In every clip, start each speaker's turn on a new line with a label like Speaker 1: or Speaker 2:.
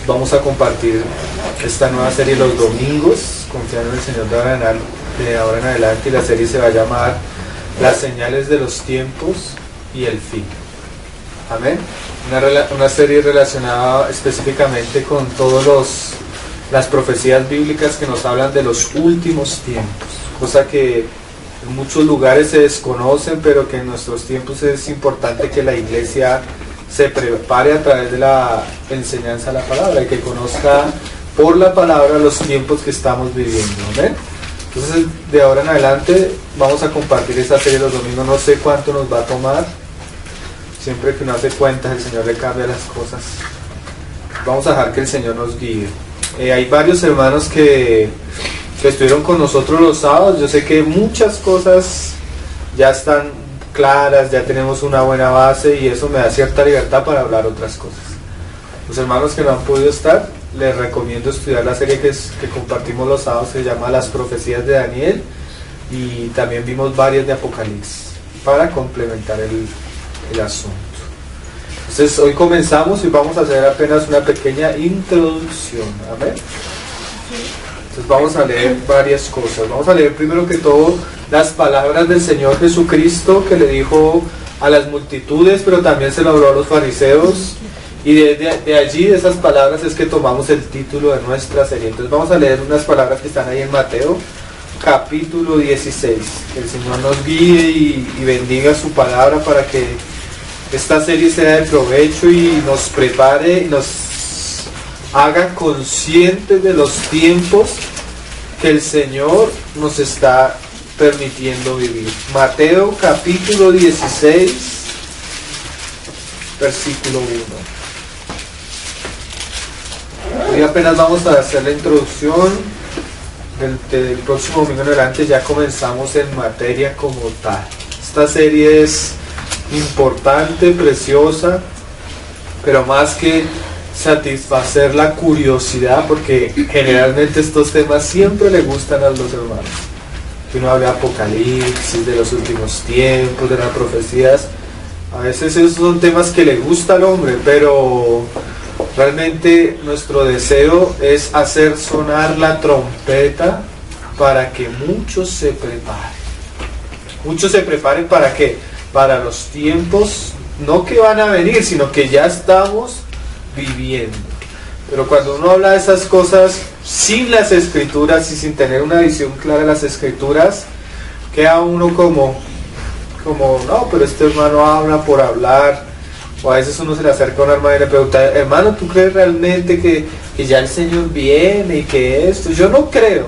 Speaker 1: vamos a compartir esta nueva serie los domingos, confiando en el Señor de ahora en adelante, y la serie se va a llamar Las señales de los tiempos y el fin. Amén. Una serie relacionada específicamente con todas las profecías bíblicas que nos hablan de los últimos tiempos, cosa que en muchos lugares se desconocen, pero que en nuestros tiempos es importante que la iglesia se prepare a través de la enseñanza de la palabra y que conozca por la palabra los tiempos que estamos viviendo. ¿Amén? Entonces, de ahora en adelante vamos a compartir esta serie los domingos. No sé cuánto nos va a tomar. Siempre que uno hace cuentas, el Señor le cambia las cosas. Vamos a dejar que el Señor nos guíe. Hay varios hermanos que estuvieron con nosotros los sábados. Yo sé que muchas cosas ya están claras, ya tenemos una buena base, y eso me da cierta libertad para hablar otras cosas. Los hermanos que no han podido estar, les recomiendo estudiar la serie que compartimos los sábados, que se llama Las profecías de Daniel, y también vimos varias de Apocalipsis para complementar el asunto. Entonces hoy comenzamos y vamos a hacer apenas una pequeña introducción. Amén. Entonces vamos a leer varias cosas. Vamos a leer primero que todo las palabras del Señor Jesucristo, que le dijo a las multitudes, pero también se lo habló a los fariseos, y de allí, de esas palabras, es que tomamos el título de nuestra serie. Entonces vamos a leer unas palabras que están ahí en Mateo capítulo 16. Que el Señor nos guíe y bendiga su palabra para que esta serie sea de provecho y nos prepare y nos haga conscientes de los tiempos que el Señor nos está permitiendo vivir. Mateo capítulo 16, versículo 1. Hoy apenas vamos a hacer la introducción. Del próximo domingo en adelante ya comenzamos en materia como tal. Esta serie es importante, preciosa, pero más que satisfacer la curiosidad, porque generalmente estos temas siempre le gustan a los hermanos. Que uno habla de Apocalipsis, de los últimos tiempos, de las profecías. A veces esos son temas que le gusta al hombre, pero realmente nuestro deseo es hacer sonar la trompeta para que muchos se preparen. Muchos se preparen ¿para qué? Para los tiempos, no que van a venir, sino que ya estamos viviendo. Pero cuando uno habla de esas cosas sin las escrituras y sin tener una visión clara de las escrituras, queda uno como no, pero este hermano habla por hablar. O a veces uno se le acerca a un hermano y le pregunta: hermano, ¿tú crees realmente que ya el Señor viene y que esto? Yo no creo.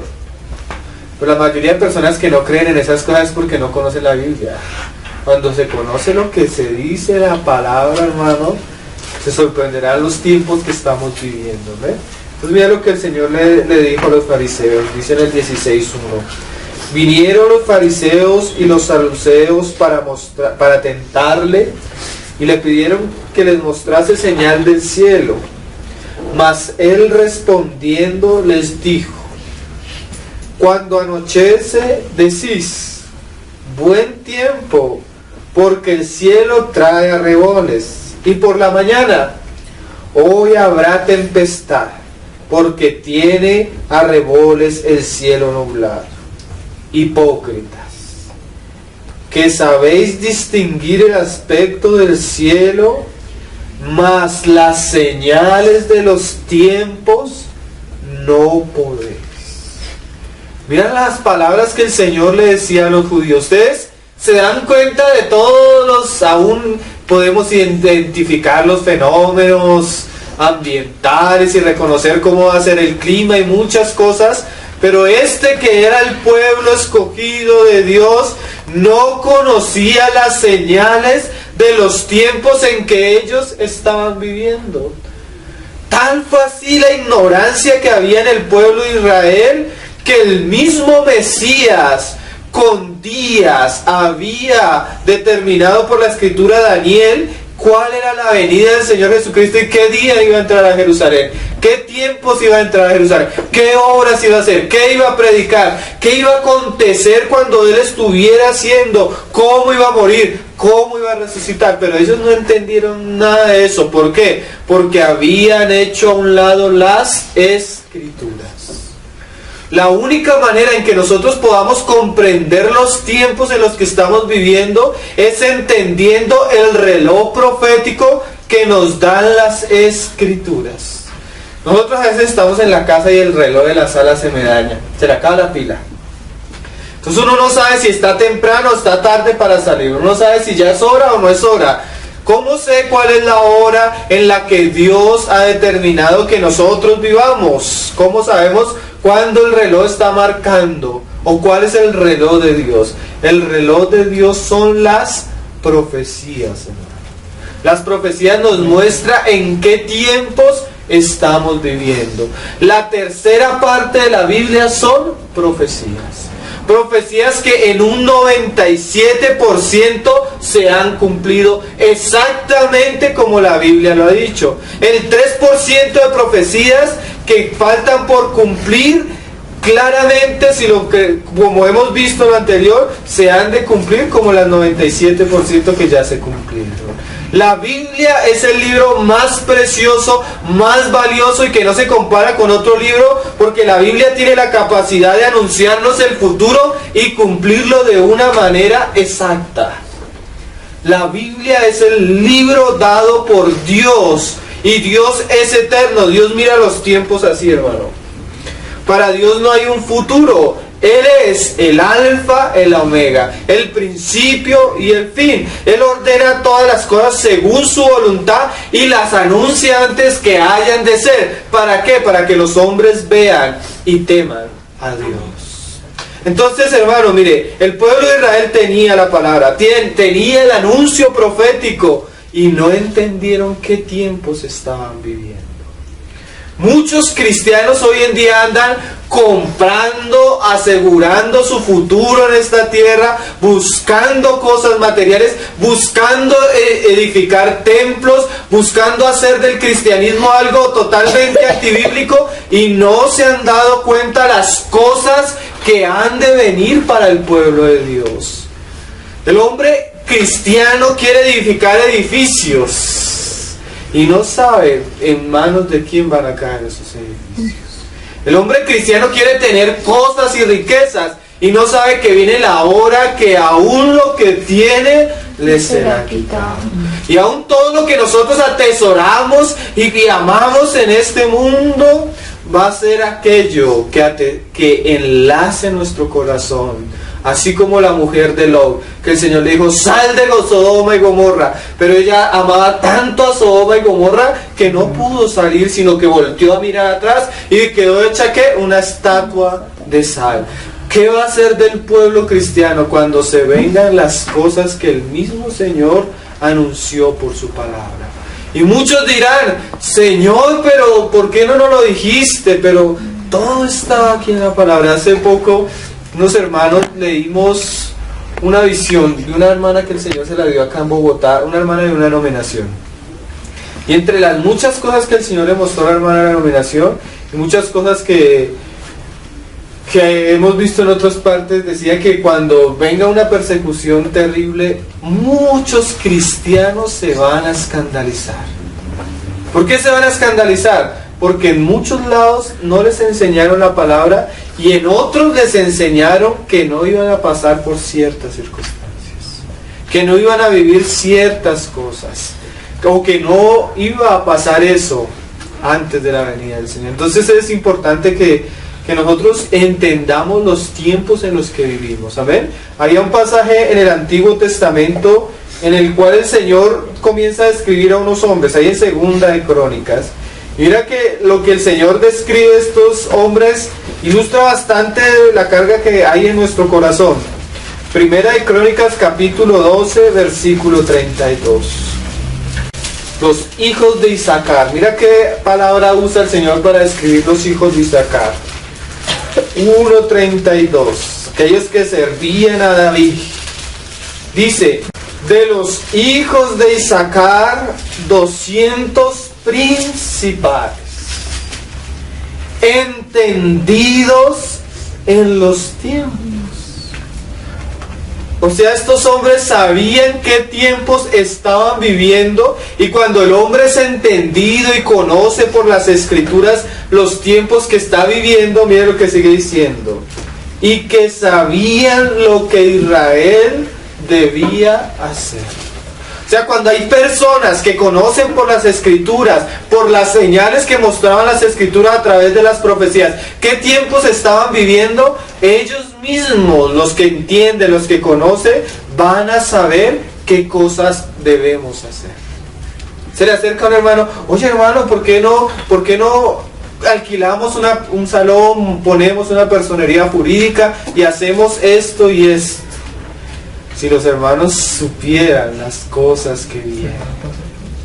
Speaker 1: Pero la mayoría de personas que no creen en esas cosas es porque no conocen la Biblia. Cuando se conoce lo que se dice la palabra, hermano, se sorprenderán los tiempos que estamos viviendo, ¿ve? Entonces mira lo que el Señor le dijo a los fariseos. Dice en el 16:1: vinieron los fariseos y los saduceos para tentarle, y le pidieron que les mostrase señal del cielo. Mas él respondiendo les dijo: cuando anochece decís, buen tiempo, porque el cielo trae arreboles, y por la mañana, hoy habrá tempestad, porque tiene arreboles el cielo nublado. Hipócritas, que sabéis distinguir el aspecto del cielo, mas las señales de los tiempos no podéis. Miren las palabras que el Señor le decía a los judíos. Ustedes se dan cuenta de todos los, aún podemos identificar los fenómenos ambientales y reconocer cómo va a ser el clima y muchas cosas, pero este que era el pueblo escogido de Dios no conocía las señales de los tiempos en que ellos estaban viviendo. Tan fue así la ignorancia que había en el pueblo de Israel, que el mismo Mesías con días había determinado por la escritura Daniel cuál era la venida del Señor Jesucristo y qué día iba a entrar a Jerusalén, qué tiempos iba a entrar a Jerusalén, qué obras iba a hacer, qué iba a predicar, qué iba a acontecer cuando Él estuviera haciendo, cómo iba a morir, cómo iba a resucitar. Pero ellos no entendieron nada de eso. ¿Por qué? Porque habían hecho a un lado las Escrituras. La única manera en que nosotros podamos comprender los tiempos en los que estamos viviendo es entendiendo el reloj profético que nos dan las Escrituras. Nosotros a veces estamos en la casa y el reloj de la sala se me daña, se le acaba la pila. Entonces uno no sabe si está temprano o está tarde para salir, uno no sabe si ya es hora o no es hora. ¿Cómo sé cuál es la hora en la que Dios ha determinado que nosotros vivamos? ¿Cómo sabemos cuándo el reloj está marcando? ¿O cuál es el reloj de Dios? El reloj de Dios son las profecías, hermano. Las profecías nos muestran en qué tiempos estamos viviendo. La tercera parte de la Biblia son profecías. Profecías que en un 97% se han cumplido exactamente como la Biblia lo ha dicho. El 3% de profecías que faltan por cumplir, claramente, como hemos visto en lo anterior, se han de cumplir como las 97% que ya se cumplieron. La Biblia es el libro más precioso, más valioso y que no se compara con otro libro, porque la Biblia tiene la capacidad de anunciarnos el futuro y cumplirlo de una manera exacta. La Biblia es el libro dado por Dios y Dios es eterno. Dios mira los tiempos así, hermano. Para Dios no hay un futuro. Él es el alfa, el omega, el principio y el fin. Él ordena todas las cosas según su voluntad y las anuncia antes que hayan de ser. ¿Para qué? Para que los hombres vean y teman a Dios. Entonces, hermano, mire, el pueblo de Israel tenía la palabra, tenía el anuncio profético y no entendieron qué tiempos estaban viviendo. Muchos cristianos hoy en día andan comprando, asegurando su futuro en esta tierra, buscando cosas materiales, buscando edificar templos, buscando hacer del cristianismo algo totalmente antibíblico y no se han dado cuenta las cosas que han de venir para el pueblo de Dios. El hombre cristiano quiere edificar edificios y no sabe en manos de quién van a caer esos edificios. El hombre cristiano quiere tener cosas y riquezas y no sabe que viene la hora que aún lo que tiene le será quitado. Y aún todo lo que nosotros atesoramos y amamos en este mundo va a ser aquello que enlace nuestro corazón. Así como la mujer de Lot, que el Señor le dijo, sal de Sodoma y Gomorra. Pero ella amaba tanto a Sodoma y Gomorra que no pudo salir, sino que volteó a mirar atrás y quedó hecha ¿qué? Una estatua de sal. ¿Qué va a hacer del pueblo cristiano cuando se vengan las cosas que el mismo Señor anunció por su palabra? Y muchos dirán, Señor, pero ¿por qué no nos lo dijiste? Pero todo está aquí en la palabra. Hace poco unos hermanos leímos una visión de una hermana que el Señor se la dio acá en Bogotá, una hermana de una nominación. Y entre las muchas cosas que el Señor le mostró a la hermana de la nominación, y muchas cosas que hemos visto en otras partes, decía que cuando venga una persecución terrible, muchos cristianos se van a escandalizar. ¿Por qué se van a escandalizar? Porque en muchos lados no les enseñaron la palabra y en otros les enseñaron que no iban a pasar por ciertas circunstancias, que no iban a vivir ciertas cosas, o que no iba a pasar eso antes de la venida del Señor. Entonces es importante que nosotros entendamos los tiempos en los que vivimos. Amén. Había un pasaje en el Antiguo Testamento en el cual el Señor comienza a describir a unos hombres, ahí en Segunda de Crónicas. Mira que lo que el Señor describe a estos hombres ilustra bastante la carga que hay en nuestro corazón. Primera de Crónicas capítulo 12 versículo 32. Los hijos de Isaacar. Mira qué palabra usa el Señor para describir los hijos de Isaacar. 1:32. Aquellos que servían a David. Dice, de los hijos de Isaacar 200 principales, entendidos en los tiempos. O sea, estos hombres sabían qué tiempos estaban viviendo, y cuando el hombre es entendido y conoce por las escrituras los tiempos que está viviendo, mire lo que sigue diciendo: y que sabían lo que Israel debía hacer. O sea, cuando hay personas que conocen por las escrituras, por las señales que mostraban las escrituras a través de las profecías, qué tiempos estaban viviendo, ellos mismos, los que entienden, los que conocen, van a saber qué cosas debemos hacer. Se le acerca a un hermano: oye hermano, ¿por qué no alquilamos un salón, ponemos una personería jurídica y hacemos esto y esto? Si los hermanos supieran las cosas que vienen,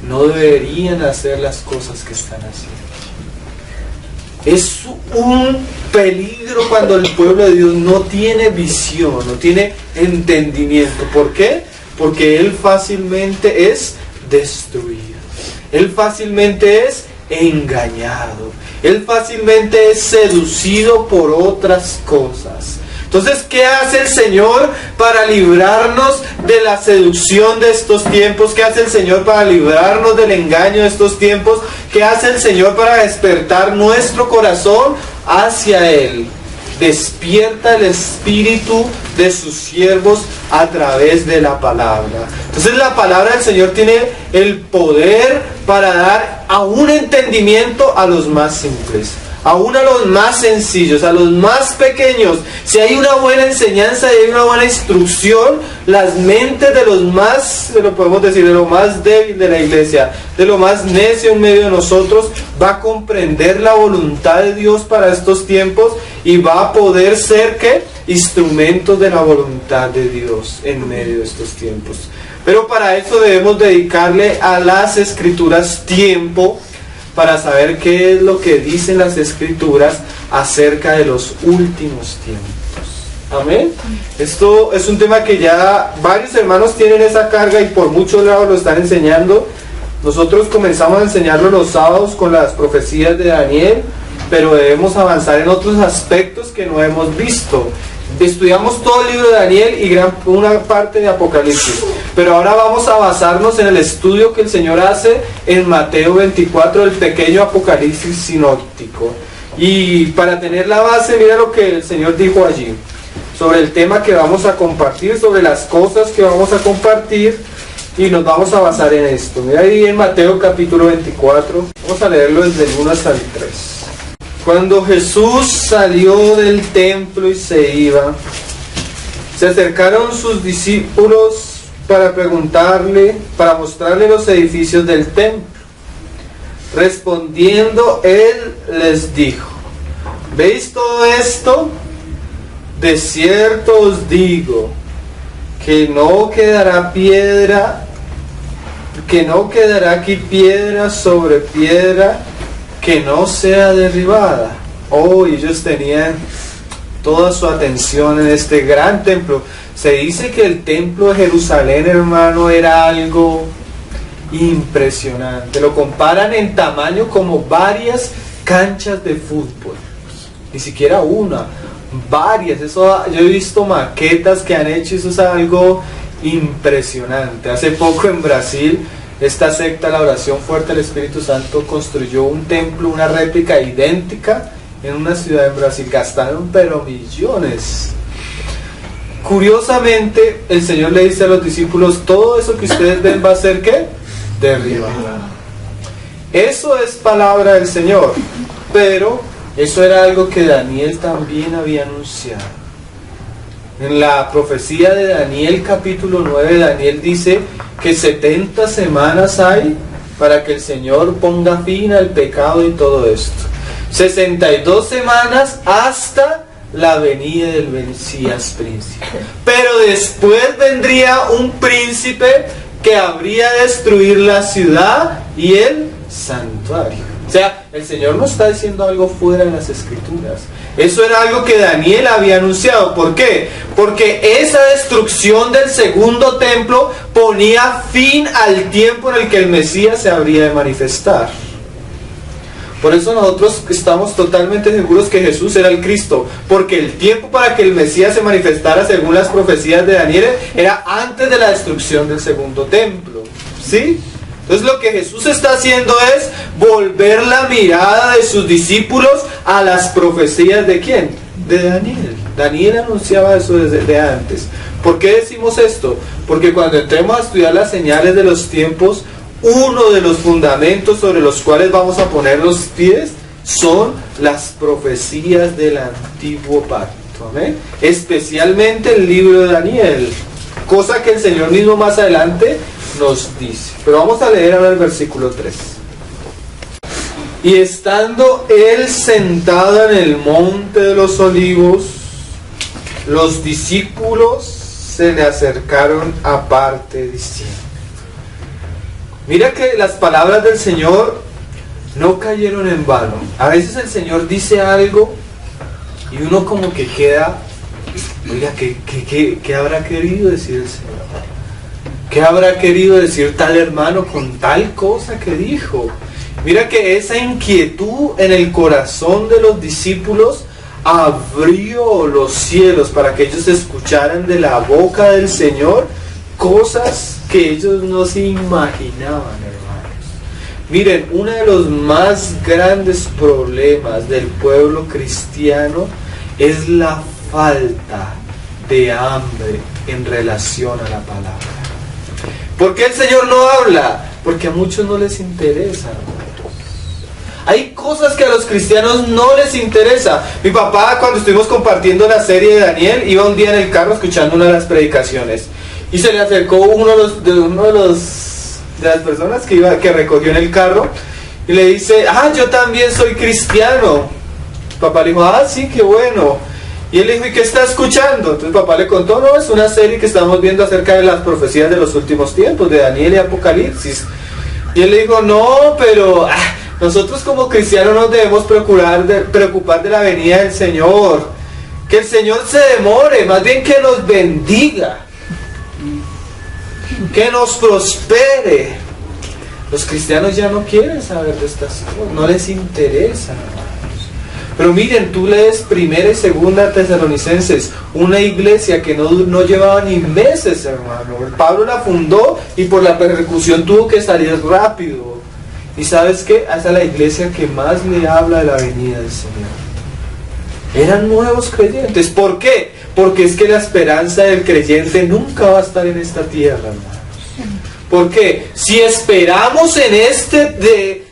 Speaker 1: no deberían hacer las cosas que están haciendo. Es un peligro cuando el pueblo de Dios no tiene visión, no tiene entendimiento. ¿Por qué? Porque él fácilmente es destruido. Él fácilmente es engañado. Él fácilmente es seducido por otras cosas. Entonces, ¿qué hace el Señor para librarnos de la seducción de estos tiempos? ¿Qué hace el Señor para librarnos del engaño de estos tiempos? ¿Qué hace el Señor para despertar nuestro corazón hacia Él? Despierta el espíritu de sus siervos a través de la palabra. Entonces la palabra del Señor tiene el poder para dar a un entendimiento a los más simples, aún a los más sencillos, a los más pequeños. Si hay una buena enseñanza y hay una buena instrucción, las mentes de los más, lo podemos decir, de lo más débil de la iglesia, de lo más necio en medio de nosotros, va a comprender la voluntad de Dios para estos tiempos y va a poder ser, ¿qué?, instrumentos de la voluntad de Dios en medio de estos tiempos. Pero para eso debemos dedicarle a las escrituras tiempo, para saber qué es lo que dicen las escrituras acerca de los últimos tiempos. Amén. Esto es un tema que ya varios hermanos tienen esa carga y por muchos lados lo están enseñando. Nosotros comenzamos a enseñarlo los sábados con las profecías de Daniel, pero debemos avanzar en otros aspectos que no hemos visto. Estudiamos todo el libro de Daniel y una parte de Apocalipsis, pero ahora vamos a basarnos en el estudio que el Señor hace en Mateo 24, el pequeño Apocalipsis sinóptico. Y para tener la base, mira lo que el Señor dijo allí sobre el tema que vamos a compartir, sobre las cosas que vamos a compartir, y nos vamos a basar en esto. Mira ahí en Mateo capítulo 24, vamos a leerlo desde el 1 hasta el 3. Cuando Jesús salió del templo y se iba, se acercaron sus discípulos para preguntarle, para mostrarle los edificios del templo. Respondiendo, él les dijo: ¿veis todo esto? De cierto os digo que no quedará aquí piedra sobre piedra que no sea derribada. Ellos tenían toda su atención en este gran templo. Se dice que el templo de Jerusalén, hermano, era algo impresionante. Lo comparan en tamaño como varias canchas de fútbol. Ni siquiera una, varias. Eso, yo he visto maquetas que han hecho, eso es algo impresionante. Hace poco en Brasil, esta secta, la Oración Fuerte del Espíritu Santo, construyó un templo, una réplica idéntica en una ciudad en Brasil. Gastaron pero millones. Curiosamente, el Señor le dice a los discípulos: todo eso que ustedes ven va a ser, ¿qué?, derribado. Eso es palabra del Señor, pero eso era algo que Daniel también había anunciado. En la profecía de Daniel capítulo 9, Daniel dice que 70 semanas hay para que el Señor ponga fin al pecado y todo esto. 62 semanas hasta la venida del Mesías príncipe. Pero después vendría un príncipe que habría de destruir la ciudad y el santuario. O sea, el Señor no está diciendo algo fuera de las Escrituras. Eso era algo que Daniel había anunciado. ¿Por qué? Porque esa destrucción del segundo templo ponía fin al tiempo en el que el Mesías se habría de manifestar. Por eso nosotros estamos totalmente seguros que Jesús era el Cristo, porque el tiempo para que el Mesías se manifestara según las profecías de Daniel era antes de la destrucción del segundo templo. ¿Sí? Entonces lo que Jesús está haciendo es volver la mirada de sus discípulos a las profecías ¿de quién? De Daniel. Daniel anunciaba eso desde antes. ¿Por qué decimos esto? Porque cuando entremos a estudiar las señales de los tiempos, uno de los fundamentos sobre los cuales vamos a poner los pies son las profecías del antiguo pacto. ¿Amén? Especialmente el libro de Daniel, cosa que el Señor mismo más adelante nos dice. Pero vamos a leer ahora el versículo 3. Y estando él sentado en el monte de los olivos, los discípulos se le acercaron aparte diciendo. Mira que las palabras del Señor no cayeron en vano. A veces el Señor dice algo y uno como que queda, oiga, ¿qué habrá querido decir el Señor? ¿Qué habrá querido decir tal hermano con tal cosa que dijo? Mira que esa inquietud en el corazón de los discípulos abrió los cielos para que ellos escucharan de la boca del Señor cosas que ellos no se imaginaban, hermanos. Miren, uno de los más grandes problemas del pueblo cristiano es la falta de hambre en relación a la palabra. ¿Por qué el Señor no habla? Porque a muchos no les interesa. Hay cosas que a los cristianos no les interesa. Mi papá, cuando estuvimos compartiendo la serie de Daniel, iba un día en el carro escuchando una de las predicaciones y se le acercó uno de las personas que recogió en el carro y le dice: yo también soy cristiano. Papá le dijo: sí, qué bueno. Y él le dijo: ¿y qué está escuchando? Entonces papá le contó: no, es una serie que estamos viendo acerca de las profecías de los últimos tiempos, de Daniel y Apocalipsis. Y él le dijo: no, pero nosotros como cristianos nos debemos preocupar de la venida del Señor. Que el Señor se demore, más bien que nos bendiga, que nos prospere. Los cristianos ya no quieren saber de estas cosas, no les interesa. Pero miren, tú lees 1 y 2 Tesalonicenses, una iglesia que no llevaba ni meses, hermano. Pablo la fundó y por la persecución tuvo que salir rápido. ¿Y sabes qué? Esa es la iglesia que más le habla de la venida del Señor. Eran nuevos creyentes. ¿Por qué? Porque es que la esperanza del creyente nunca va a estar en esta tierra, hermanos. ¿Por qué? Si esperamos en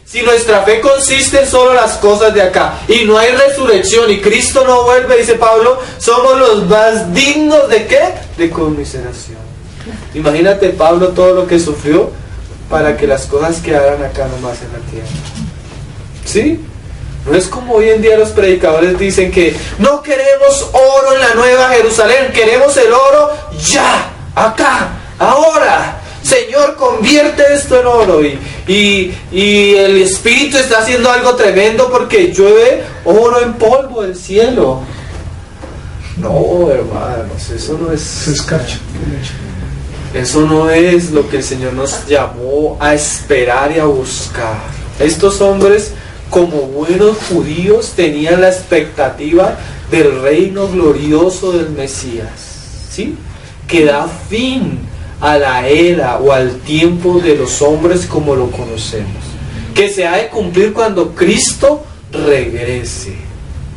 Speaker 1: si nuestra fe consiste en solo las cosas de acá y no hay resurrección y Cristo no vuelve, dice Pablo, somos los más dignos ¿de qué? De conmiseración. Imagínate Pablo todo lo que sufrió para que las cosas quedaran acá nomás en la tierra. ¿Sí? No es como hoy en día los predicadores dicen que no queremos oro en la Nueva Jerusalén, queremos el oro ya, acá, ahora. Señor, convierte esto en oro. Y el Espíritu está haciendo algo tremendo porque llueve oro en polvo del cielo. No, hermanos, eso no es... Eso no es lo que el Señor nos llamó a esperar y a buscar. Estos hombres, como buenos judíos, tenían la expectativa del reino glorioso del Mesías, ¿sí? Que da fin a la era o al tiempo de los hombres como lo conocemos, que se ha de cumplir cuando Cristo regrese.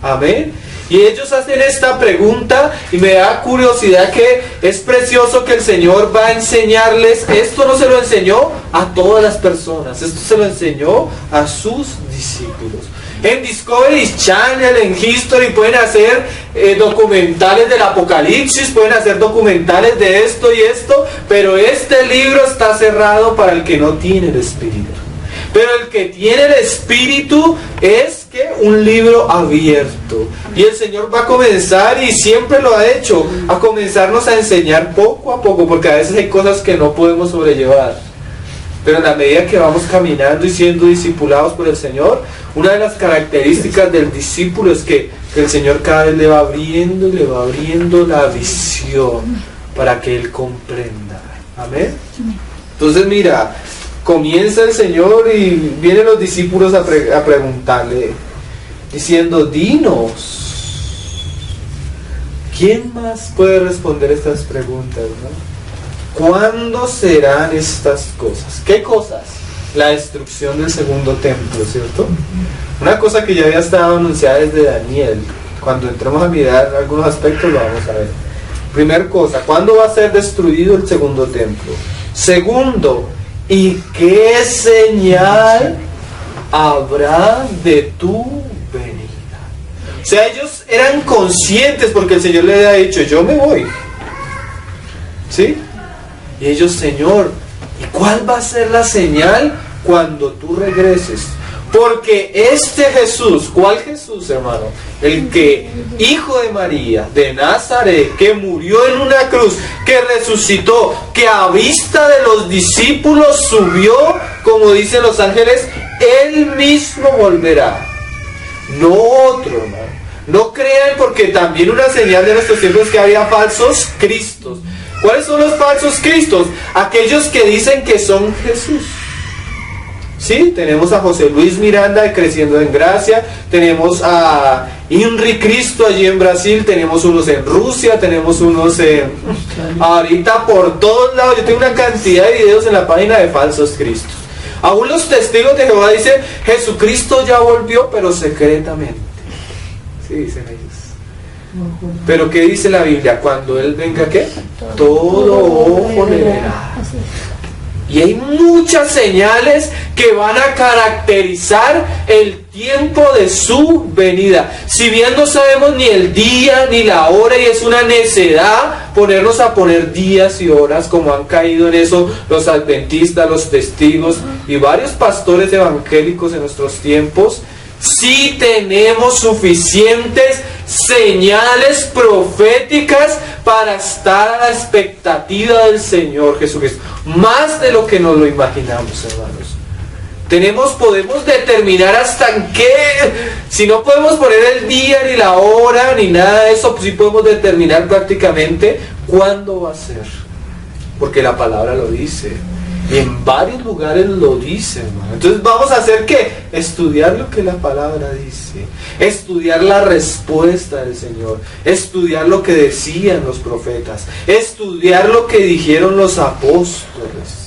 Speaker 1: Amén. Y ellos hacen esta pregunta y me da curiosidad que es precioso que el Señor va a enseñarles. Esto no se lo enseñó a todas las personas, esto se lo enseñó a sus discípulos. En Discovery Channel, en History pueden hacer documentales del Apocalipsis, pueden hacer documentales de esto y esto, pero este libro está cerrado para el que no tiene el Espíritu. Pero el que tiene el Espíritu es que un libro abierto. Y el Señor va a comenzar, y siempre lo ha hecho, a comenzarnos a enseñar poco a poco, porque a veces hay cosas que no podemos sobrellevar. Pero en la medida que vamos caminando y siendo discipulados por el Señor, una de las características del discípulo es que el Señor cada vez le va abriendo la visión para que Él comprenda. Amén. Entonces mira, comienza el Señor y vienen los discípulos a preguntarle, diciendo, dinos. ¿Quién más puede responder estas preguntas, no? ¿Cuándo serán estas cosas? ¿Qué cosas? La destrucción del segundo templo, ¿cierto? Una cosa que ya había estado anunciada desde Daniel. Cuando entremos a mirar algunos aspectos lo vamos a ver. Primera cosa, ¿cuándo va a ser destruido el segundo templo? Segundo, ¿y qué señal habrá de tu venida? O sea, ellos eran conscientes porque el Señor les había dicho, yo me voy. ¿Sí? Y ellos, Señor, ¿y cuál va a ser la señal cuando tú regreses? Porque este Jesús, ¿cuál Jesús, hermano? El que, hijo de María, de Nazaret, que murió en una cruz, que resucitó, que a vista de los discípulos subió, como dicen los ángeles, Él mismo volverá. No otro, hermano. No crean, porque también una señal de nuestros tiempos es que había falsos cristos. ¿Cuáles son los falsos cristos? Aquellos que dicen que son Jesús. Sí, tenemos a José Luis Miranda de Creciendo en Gracia, tenemos a Inri Cristo allí en Brasil, tenemos unos en Rusia, tenemos unos ahorita por todos lados. Yo tengo una cantidad de videos en la página de falsos cristos. Aún los testigos de Jehová dicen, Jesucristo ya volvió, pero secretamente. Sí, dicen ellos. Pero ¿qué dice la Biblia? Cuando Él venga, ¿qué? Todo ojo le verá. Y hay muchas señales que van a caracterizar el tiempo de su venida. Si bien no sabemos ni el día ni la hora, y es una necedad ponernos a poner días y horas, como han caído en eso los adventistas, los testigos y varios pastores evangélicos en nuestros tiempos, sí tenemos suficientes señales proféticas para estar a la expectativa del Señor Jesucristo, más de lo que nos lo imaginamos, hermanos. Podemos determinar hasta en qué, si no podemos poner el día ni la hora ni nada de eso, pues sí podemos determinar prácticamente cuándo va a ser, porque la palabra lo dice. Y en varios lugares lo dice, hermano. Entonces vamos a hacer ¿qué? Estudiar lo que la palabra dice. Estudiar la respuesta del Señor. Estudiar lo que decían los profetas. Estudiar lo que dijeron los apóstoles.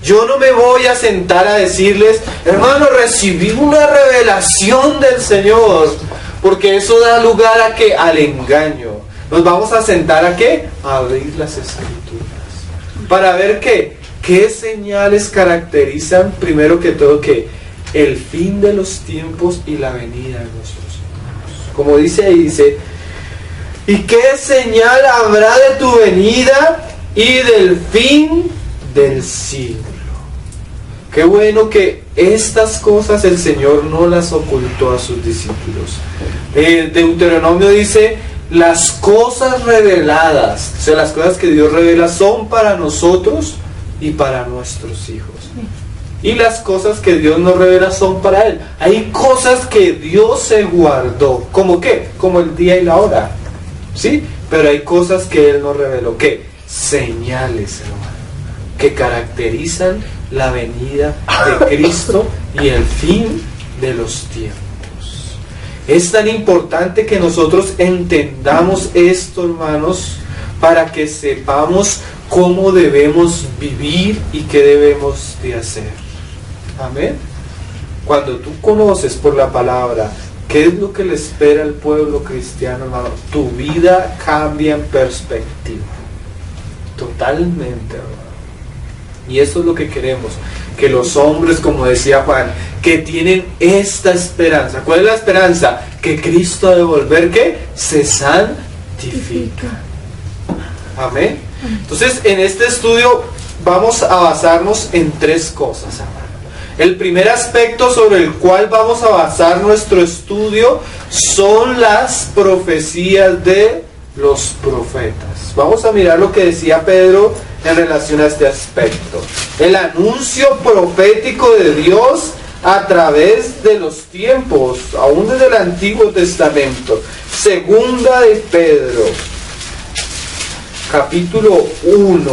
Speaker 1: Yo no me voy a sentar a decirles, hermano, recibí una revelación del Señor. Porque eso da lugar a ¿qué? Al engaño. Nos vamos a sentar a ¿qué? A abrir las Escrituras. Para ver ¿qué? ¿Qué señales caracterizan, primero que todo, que el fin de los tiempos y la venida de nuestros Señor? Como dice ahí, dice, ¿y qué señal habrá de tu venida y del fin del siglo? Qué bueno que estas cosas el Señor no las ocultó a sus discípulos. Deuteronomio dice, las cosas reveladas, o sea, las cosas que Dios revela son para nosotros y para nuestros hijos. Y las cosas que Dios nos revela son para Él. Hay cosas que Dios se guardó. ¿Cómo qué? Como el día y la hora. ¿Sí? Pero hay cosas que Él nos reveló. ¿Qué? Señales, hermano, que caracterizan la venida de Cristo y el fin de los tiempos. Es tan importante que nosotros entendamos esto, hermanos, para que sepamos cómo debemos vivir y qué debemos de hacer. Amén. Cuando tú conoces por la palabra qué es lo que le espera al pueblo cristiano, hermano, tu vida cambia en perspectiva. Totalmente, hermano. Y eso es lo que queremos. Que los hombres, como decía Juan, que tienen esta esperanza. ¿Cuál es la esperanza? Que Cristo ha de volver, ¿qué? Se santifica. Amén. Entonces, en este estudio vamos a basarnos en tres cosas, hermano. El primer aspecto sobre el cual vamos a basar nuestro estudio son las profecías de los profetas. Vamos a mirar lo que decía Pedro en relación a este aspecto. El anuncio profético de Dios a través de los tiempos, aún desde el Antiguo Testamento. Segunda de Pedro, capítulo 1.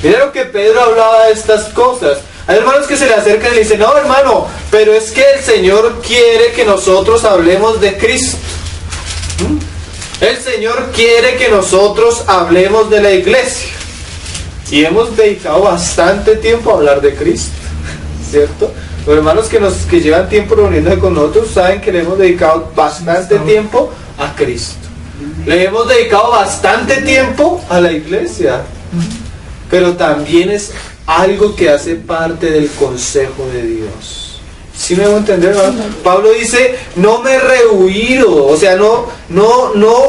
Speaker 1: Mira lo que Pedro hablaba de estas cosas. Hay hermanos que se le acercan y le dicen, no hermano, pero es que el Señor quiere que nosotros hablemos de Cristo. El Señor quiere que nosotros hablemos de la iglesia. Y hemos dedicado bastante tiempo a hablar de Cristo, ¿cierto? Los hermanos que llevan tiempo reuniéndose con nosotros saben que le hemos dedicado bastante tiempo a Cristo. Le hemos dedicado bastante tiempo a la iglesia. Pero también es algo que hace parte del consejo de Dios. ¿Sí me debo entender, hermano? Pablo dice, no me he rehuido, o sea, no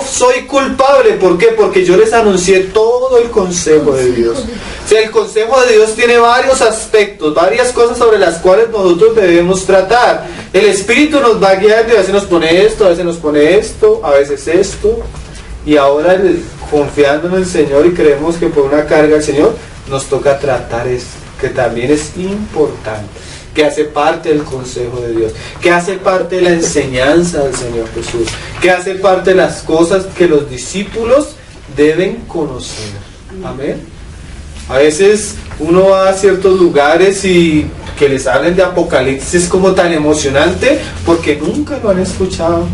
Speaker 1: soy culpable. ¿Por qué? Porque yo les anuncié todo el consejo de Dios. O sea, el consejo de Dios tiene varios aspectos, varias cosas sobre las cuales nosotros debemos tratar. El Espíritu nos va guiando y a veces nos pone esto, a veces nos pone esto, a veces esto. Y ahora, confiando en el Señor y creemos que por una carga del Señor, nos toca tratar esto, que también es importante, que hace parte del consejo de Dios, que hace parte de la enseñanza del Señor Jesús, que hace parte de las cosas que los discípulos deben conocer. Amén. A veces uno va a ciertos lugares y que les hablen de Apocalipsis es como tan emocionante porque nunca lo han escuchado.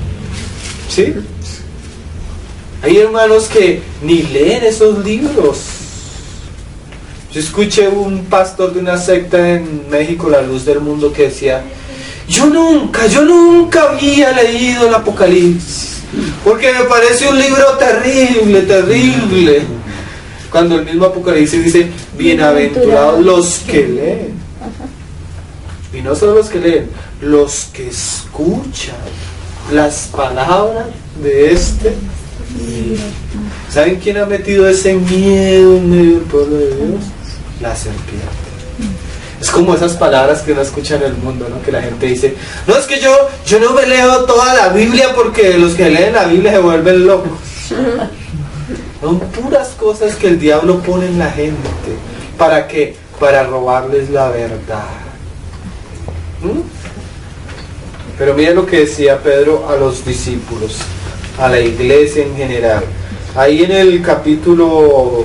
Speaker 1: ¿Sí? Hay hermanos que ni leen esos libros. Yo escuché un pastor de una secta en México, La Luz del Mundo, que decía, yo nunca había leído el Apocalipsis, porque me parece un libro terrible. Cuando el mismo Apocalipsis dice, bienaventurados los que leen. Y no solo los que leen, los que escuchan las palabras de este. ¿Saben quién ha metido ese miedo en medio del pueblo de Dios? La serpiente. Es como esas palabras que uno escucha en el mundo, ¿no? Que la gente dice, no, es que yo no me leo toda la Biblia porque los que leen la Biblia se vuelven locos. Son puras cosas que el diablo pone en la gente. ¿Para qué? Para robarles la verdad. Pero mira lo que decía Pedro a los discípulos, a la iglesia en general. Ahí en el capítulo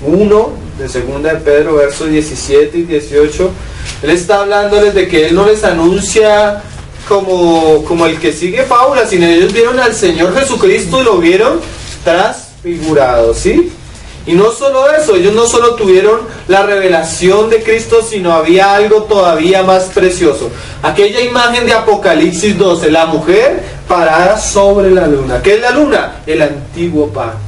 Speaker 1: 1 de segunda de Pedro, versos 17 y 18, él está hablándoles de que él no les anuncia como el que sigue fábula, sino ellos vieron al Señor Jesucristo y lo vieron transfigurado, ¿sí? Y no solo eso, ellos no solo tuvieron la revelación de Cristo, sino había algo todavía más precioso. Aquella imagen de Apocalipsis 12, la mujer parada sobre la luna. ¿Qué es la luna? El antiguo pacto,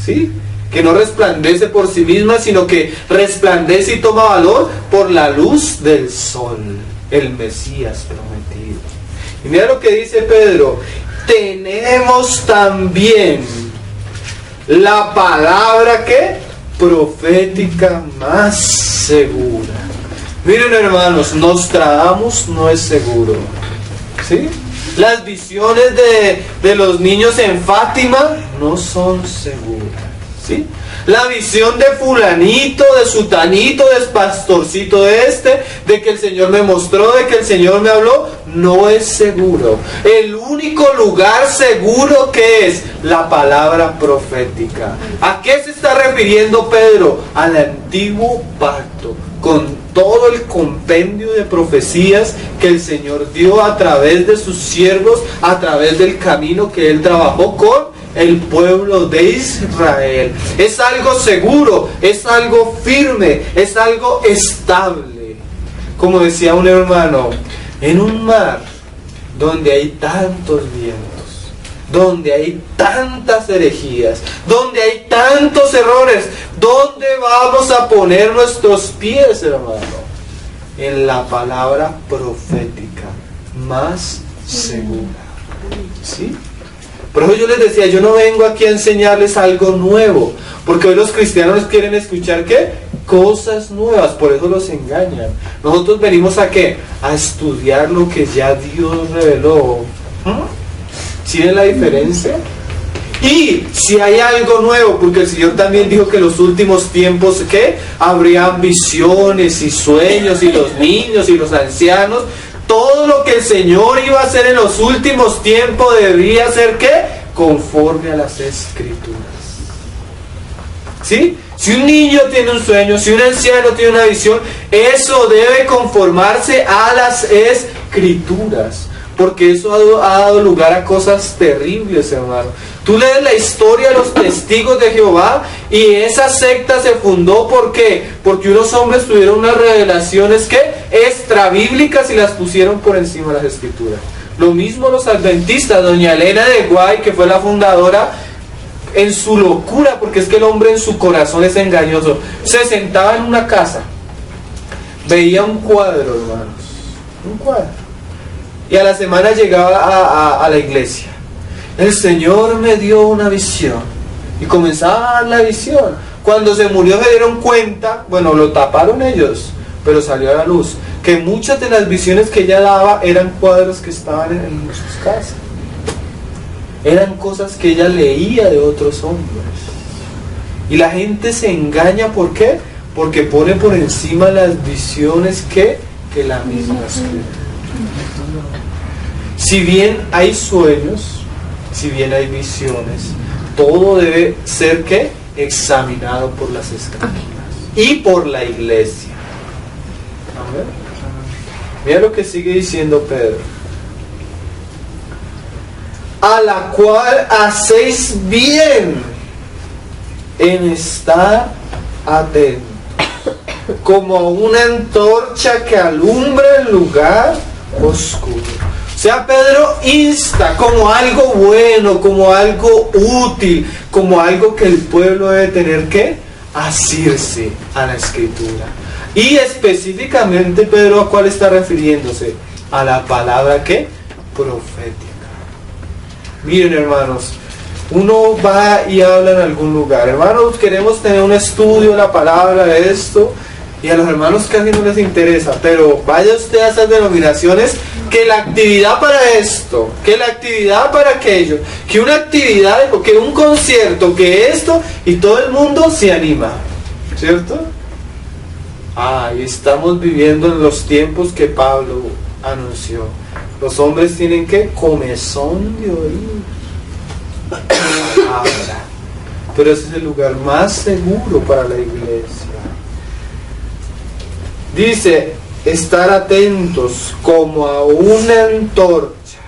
Speaker 1: ¿sí? Que no resplandece por sí misma, sino que resplandece y toma valor por la luz del sol, el Mesías prometido. Y mira lo que dice Pedro, tenemos también la palabra que profética más segura. Miren hermanos, Nostradamus no es seguro, ¿sí? Las visiones de los niños en Fátima no son seguras, ¿sí? La visión de fulanito, de sutanito, de pastorcito de que el Señor me mostró, de que el Señor me habló, no es seguro. El único lugar seguro que es la palabra profética. ¿A qué se está refiriendo Pedro? Al antiguo pacto, con todo el compendio de profecías que el Señor dio a través de sus siervos, a través del camino que Él trabajó con el pueblo de Israel. Es algo seguro, es algo firme, es algo estable. Como decía un hermano, en un mar donde hay tantos vientos, donde hay tantas herejías, donde hay tantos errores, ¿dónde vamos a poner nuestros pies, hermano? En la palabra profética más segura, ¿sí? Por eso yo les decía, yo no vengo aquí a enseñarles algo nuevo, porque hoy los cristianos quieren escuchar ¿qué? Cosas nuevas, por eso los engañan. Nosotros venimos a ¿qué? A estudiar lo que ya Dios reveló. ¿Sí ven la diferencia? Y si hay algo nuevo, porque el Señor también dijo que en los últimos tiempos, ¿qué? Habrían visiones y sueños, y los niños y los ancianos. Todo lo que el Señor iba a hacer en los últimos tiempos debería ser, ¿qué? Conforme a las Escrituras. ¿Sí? Si un niño tiene un sueño, si un anciano tiene una visión, eso debe conformarse a las Escrituras. Porque eso ha dado lugar a cosas terribles, hermano. Tú lees la historia de los testigos de Jehová y esa secta se fundó, ¿por qué? Porque unos hombres tuvieron unas revelaciones que extrabíblicas y las pusieron por encima de las Escrituras. Lo mismo los adventistas. Doña Elena de Guay, que fue la fundadora, en su locura, porque es que el hombre en su corazón es engañoso, se sentaba en una casa, veía un cuadro, hermanos, un cuadro, y a la semana llegaba a la iglesia. El Señor me dio una visión, y comenzaba a dar la visión. Cuando se murió se dieron cuenta, bueno, lo taparon ellos, pero salió a la luz, que muchas de las visiones que ella daba eran cuadros que estaban en sus casas. Eran cosas que ella leía de otros hombres. Y la gente se engaña, ¿por qué? Porque pone por encima las visiones que la misma escritura. Si bien hay sueños, si bien hay visiones, todo debe ser, ¿qué? Examinado por las Escrituras y por la iglesia. Amén. Mira lo que sigue diciendo Pedro. A la cual hacéis bien en estar atentos, como una antorcha que alumbra el lugar oscuro. O sea, Pedro insta como algo bueno, como algo útil, como algo que el pueblo debe tener que asirse a la Escritura. Y específicamente Pedro, ¿a cuál está refiriéndose? A la palabra que profética. Miren, hermanos, uno va y habla en algún lugar. Hermanos, queremos tener un estudio de la palabra de esto, y a los hermanos casi no les interesa, pero vaya usted a esas denominaciones, que la actividad para esto, que la actividad para aquello, que una actividad, que un concierto, que esto, y todo el mundo se anima, ¿cierto? Y estamos viviendo en los tiempos que Pablo anunció. Los hombres tienen que comezón de oír palabra. Pero ese es el lugar más seguro para la iglesia. Dice, estar atentos como a una antorcha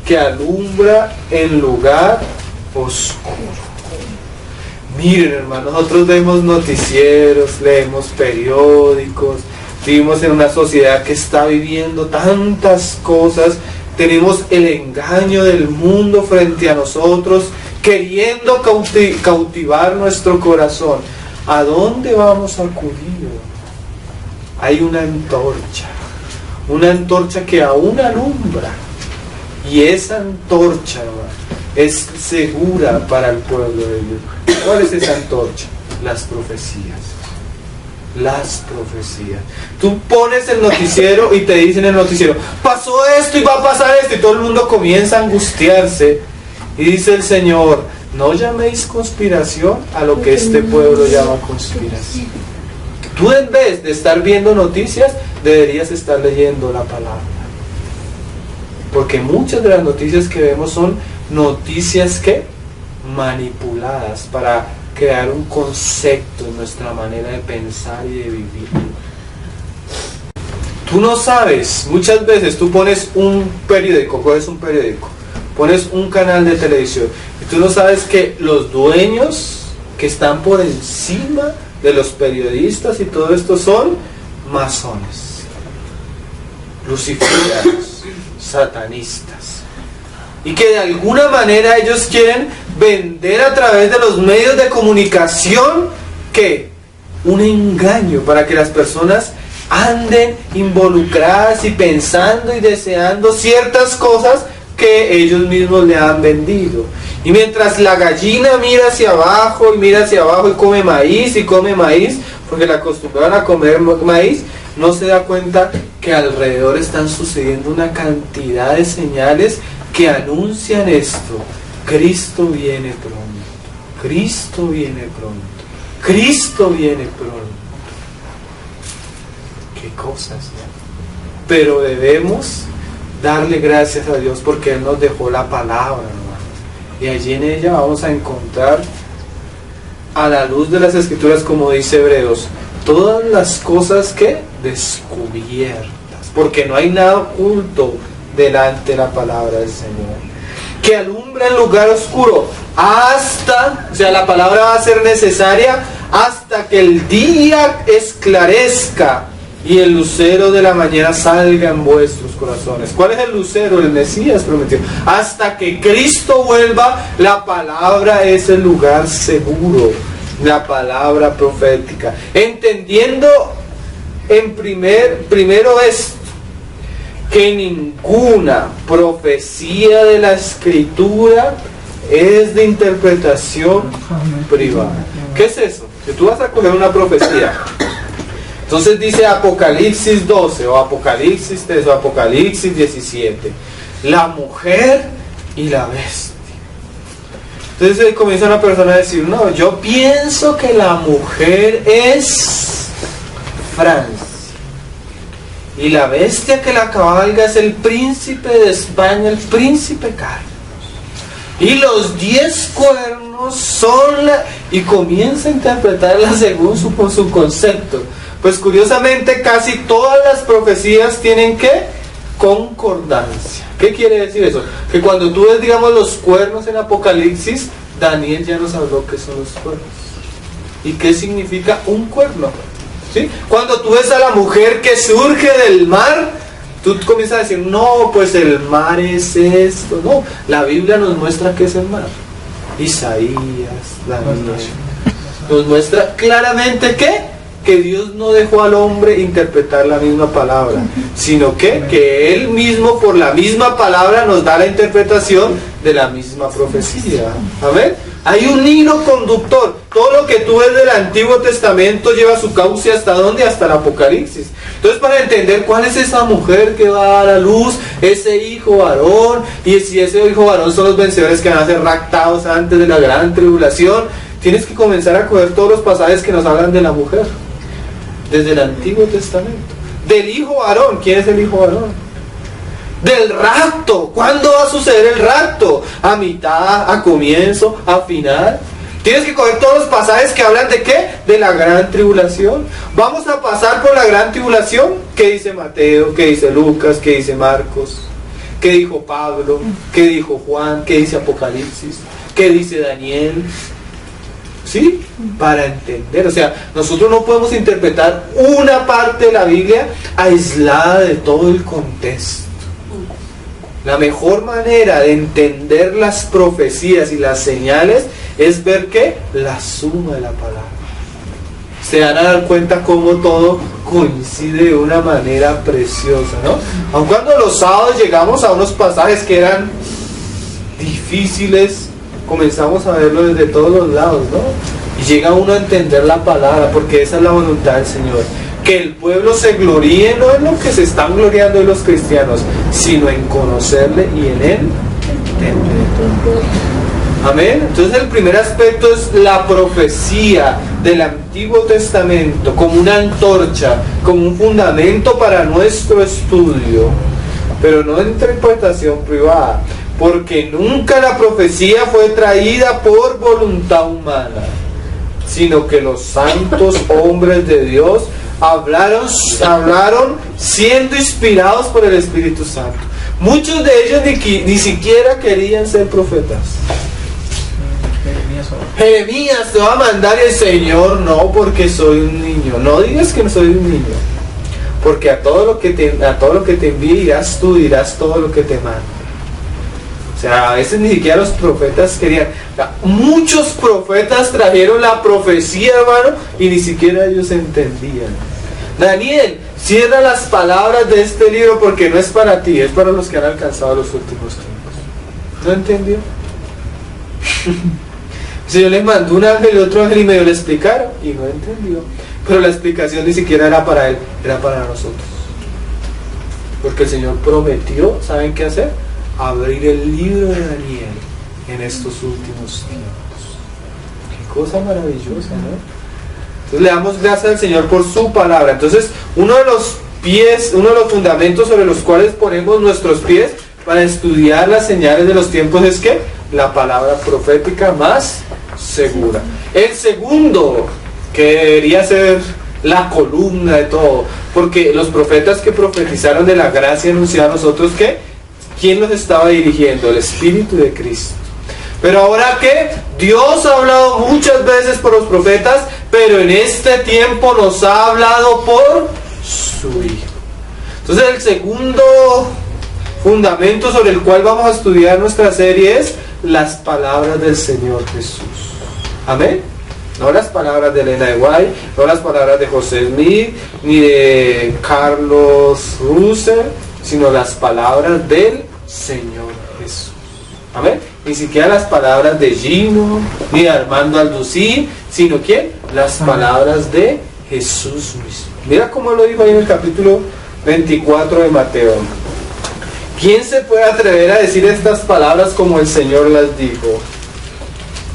Speaker 1: que alumbra en lugar oscuro. Miren, hermanos, nosotros vemos noticieros, leemos periódicos, vivimos en una sociedad que está viviendo tantas cosas, tenemos el engaño del mundo frente a nosotros, queriendo cautivar nuestro corazón. ¿A dónde vamos a acudir? Hay una antorcha que aún alumbra, y esa antorcha, hermano, es segura para el pueblo de Dios. ¿Cuál es esa antorcha? Las profecías. Las profecías. Tú pones el noticiero y te dicen en el noticiero, pasó esto y va a pasar esto, y todo el mundo comienza a angustiarse, y dice el Señor, no llaméis conspiración a lo que este pueblo llama conspiración. Tú, en vez de estar viendo noticias, deberías estar leyendo la palabra, porque muchas de las noticias que vemos son noticias que manipuladas para crear un concepto en nuestra manera de pensar y de vivir. Tú no sabes, muchas veces tú pones un periódico, pones un canal de televisión, y tú no sabes que los dueños que están por encima de los periodistas y todo esto son masones, luciferianos, satanistas, y que de alguna manera ellos quieren vender a través de los medios de comunicación, ¿qué? Un engaño para que las personas anden involucradas y pensando y deseando ciertas cosas que ellos mismos le han vendido. Y mientras la gallina mira hacia abajo y come maíz, porque la acostumbraron a comer maíz, no se da cuenta que alrededor están sucediendo una cantidad de señales que anuncian esto. Cristo viene pronto, Cristo viene pronto, Cristo viene pronto. Qué cosas, ¿no? Pero debemos darle gracias a Dios porque Él nos dejó la palabra, hermanos. Y allí en ella vamos a encontrar, a la luz de las Escrituras, como dice Hebreos, todas las cosas que descubiertas, porque no hay nada oculto delante de la palabra del Señor, que alumbra en lugar oscuro hasta, o sea, la palabra va a ser necesaria hasta que el día esclarezca y el lucero de la mañana salga en vuestros corazones. ¿Cuál es el lucero? El Mesías prometido. Hasta que Cristo vuelva, la palabra es el lugar seguro, la palabra profética. Entendiendo primero esto, que ninguna profecía de la Escritura es de interpretación privada. ¿Qué es eso? Si tú vas a coger una profecía, entonces dice Apocalipsis 12 o Apocalipsis 3 o Apocalipsis 17, la mujer y la bestia. Entonces comienza una persona a decir, no, yo pienso que la mujer es Francia y la bestia que la cabalga es el príncipe de España, el príncipe Carlos, y los 10 cuernos son la... y comienza a interpretarla según su concepto. Pues curiosamente casi todas las profecías tienen ¿qué? Concordancia. ¿Qué quiere decir eso? Que cuando tú ves, digamos, los cuernos en Apocalipsis, Daniel ya nos habló qué son los cuernos y qué significa un cuerno, ¿sí? Cuando tú ves a la mujer que surge del mar, tú comienzas a decir, no, pues el mar es esto. No, la Biblia nos muestra qué es el mar. Isaías, Daniel, nos muestra claramente que Dios no dejó al hombre interpretar la misma palabra, sino que Él mismo por la misma palabra nos da la interpretación de la misma profecía. Amén. Hay un hilo conductor. Todo lo que tú ves del Antiguo Testamento lleva su cauce ¿hasta dónde? Hasta el Apocalipsis. Entonces, para entender cuál es esa mujer que va a dar a luz, ese hijo varón, y si ese hijo varón son los vencedores que van a ser raptados antes de la gran tribulación, tienes que comenzar a coger todos los pasajes que nos hablan de la mujer desde el Antiguo Testamento. Del hijo varón. ¿Quién es el hijo varón? Del rapto. ¿Cuándo va a suceder el rapto? ¿A mitad? ¿A comienzo? ¿A final? Tienes que coger todos los pasajes que hablan de ¿qué? De la gran tribulación. Vamos a pasar por la gran tribulación. ¿Qué dice Mateo? ¿Qué dice Lucas? ¿Qué dice Marcos? ¿Qué dijo Pablo? ¿Qué dijo Juan? ¿Qué dice Apocalipsis? ¿Qué dice Daniel? ¿Sí? Para entender, o sea, nosotros no podemos interpretar una parte de la Biblia aislada de todo el contexto. La mejor manera de entender las profecías y las señales es ver que la suma de la palabra. Se van a dar cuenta cómo todo coincide de una manera preciosa, ¿no? Aun cuando los sábados llegamos a unos pasajes que eran difíciles, comenzamos a verlo desde todos los lados, ¿no? Y llega uno a entender la palabra, porque esa es la voluntad del Señor. Que el pueblo se gloríe no en lo que se están gloriando hoy los cristianos, sino en conocerle y en él entender. Amén. Entonces el primer aspecto es la profecía del Antiguo Testamento como una antorcha, como un fundamento para nuestro estudio, pero no de interpretación privada. Porque nunca la profecía fue traída por voluntad humana, sino que los santos hombres de Dios hablaron siendo inspirados por el Espíritu Santo. Muchos de ellos ni siquiera querían ser profetas. Jeremías, te va a mandar el Señor, no, porque soy un niño. No digas que no soy un niño, porque a todo lo que te envíe irás tú, dirás todo lo que te manda. O sea, a veces ni siquiera los profetas querían. O sea, muchos profetas trajeron la profecía, hermano, y ni siquiera ellos entendían. Daniel, cierra las palabras de este libro porque no es para ti, es para los que han alcanzado los últimos tiempos. ¿No entendió? El Señor le mandó un ángel y otro ángel y medio le explicaron y no entendió. Pero la explicación ni siquiera era para él, era para nosotros. Porque el Señor prometió, ¿saben qué hacer? Abrir el libro de Daniel en estos últimos tiempos. Qué cosa maravillosa, ¿no? Entonces le damos gracias al Señor por su palabra. Entonces, uno de los fundamentos sobre los cuales ponemos nuestros pies para estudiar las señales de los tiempos es que la palabra profética más segura. El segundo, que debería ser la columna de todo, porque los profetas que profetizaron de la gracia anunciaron a nosotros que ¿quién los estaba dirigiendo? El Espíritu de Cristo. Pero ahora que Dios ha hablado muchas veces por los profetas, pero en este tiempo nos ha hablado por su Hijo. Entonces el segundo fundamento sobre el cual vamos a estudiar nuestra serie es las palabras del Señor Jesús. Amén. No las palabras de Elena de White, no las palabras de José Smith, ni de Carlos Russell, sino las palabras del Señor Jesús. Amén. Ni siquiera las palabras de Gino, ni de Armando Alducí, sino ¿quién? Las palabras de Jesús mismo. Mira cómo lo dijo ahí en el capítulo 24 de Mateo. ¿Quién se puede atrever a decir estas palabras como el Señor las dijo?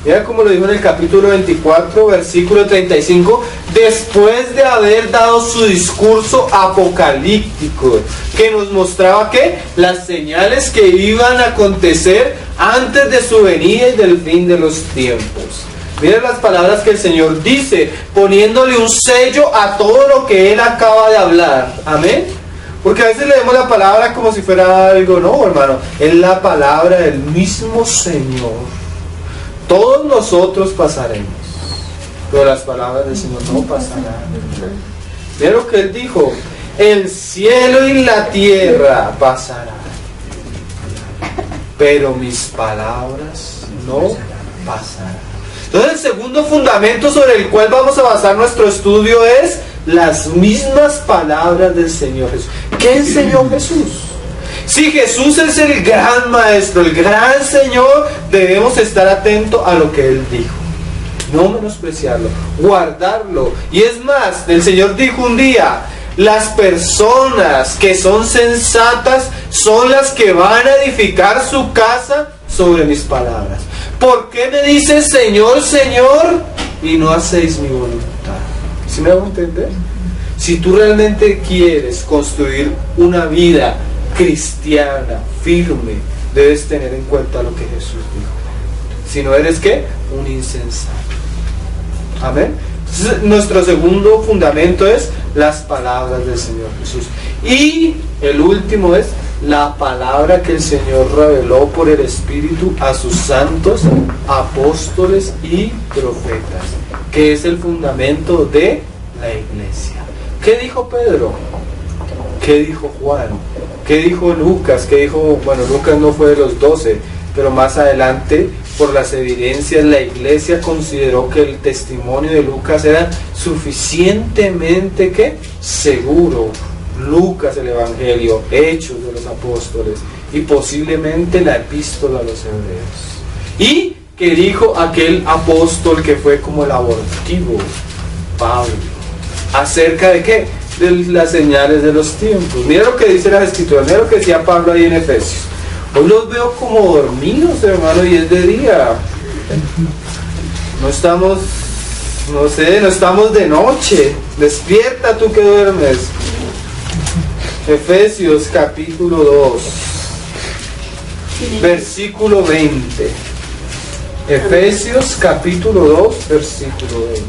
Speaker 1: Mira cómo lo dijo en el capítulo 24, versículo 35, después de haber dado su discurso apocalíptico, que nos mostraba que las señales que iban a acontecer antes de su venida y del fin de los tiempos. Miren las palabras que el Señor dice, poniéndole un sello a todo lo que Él acaba de hablar. Amén. Porque a veces leemos la palabra como si fuera algo, no, hermano, es la palabra del mismo Señor. Todos nosotros pasaremos, pero las palabras del Señor no pasarán. Mira lo que Él dijo, el cielo y la tierra pasarán, pero mis palabras no pasarán. Entonces el segundo fundamento sobre el cual vamos a basar nuestro estudio es las mismas palabras del Señor Jesús. ¿Qué enseñó Jesús? Si Jesús es el gran maestro, el gran Señor, debemos estar atentos a lo que Él dijo. No menospreciarlo, guardarlo. Y es más, el Señor dijo un día, las personas que son sensatas son las que van a edificar su casa sobre mis palabras. ¿Por qué me dices Señor, Señor, y no hacéis mi voluntad? ¿Sí me hago entender? Si tú realmente quieres construir una vida cristiana, firme, debes tener en cuenta lo que Jesús dijo. Si no eres, ¿qué? Un insensato. Amén. Entonces, nuestro segundo fundamento es las palabras del Señor Jesús. Y el último es la palabra que el Señor reveló por el Espíritu a sus santos apóstoles y profetas, que es el fundamento de la iglesia. ¿Qué dijo Pedro? ¿Qué dijo Juan? ¿Qué dijo Lucas? ¿Qué dijo? Bueno, Lucas no fue de los 12, pero más adelante, por las evidencias, la iglesia consideró que el testimonio de Lucas era suficientemente ¿qué? Seguro. Lucas, el Evangelio, Hechos de los Apóstoles y posiblemente la Epístola a los Hebreos. Y que dijo aquel apóstol que fue como el abortivo, Pablo, acerca de qué? De las señales de los tiempos. Mira lo que dice las Escrituras, mira lo que decía Pablo ahí en Efesios. Hoy los veo como dormidos, hermano, y es de día. No estamos, no estamos de noche. Despierta tú que duermes. Efesios capítulo 2, versículo 20. Efesios capítulo 2, versículo 20.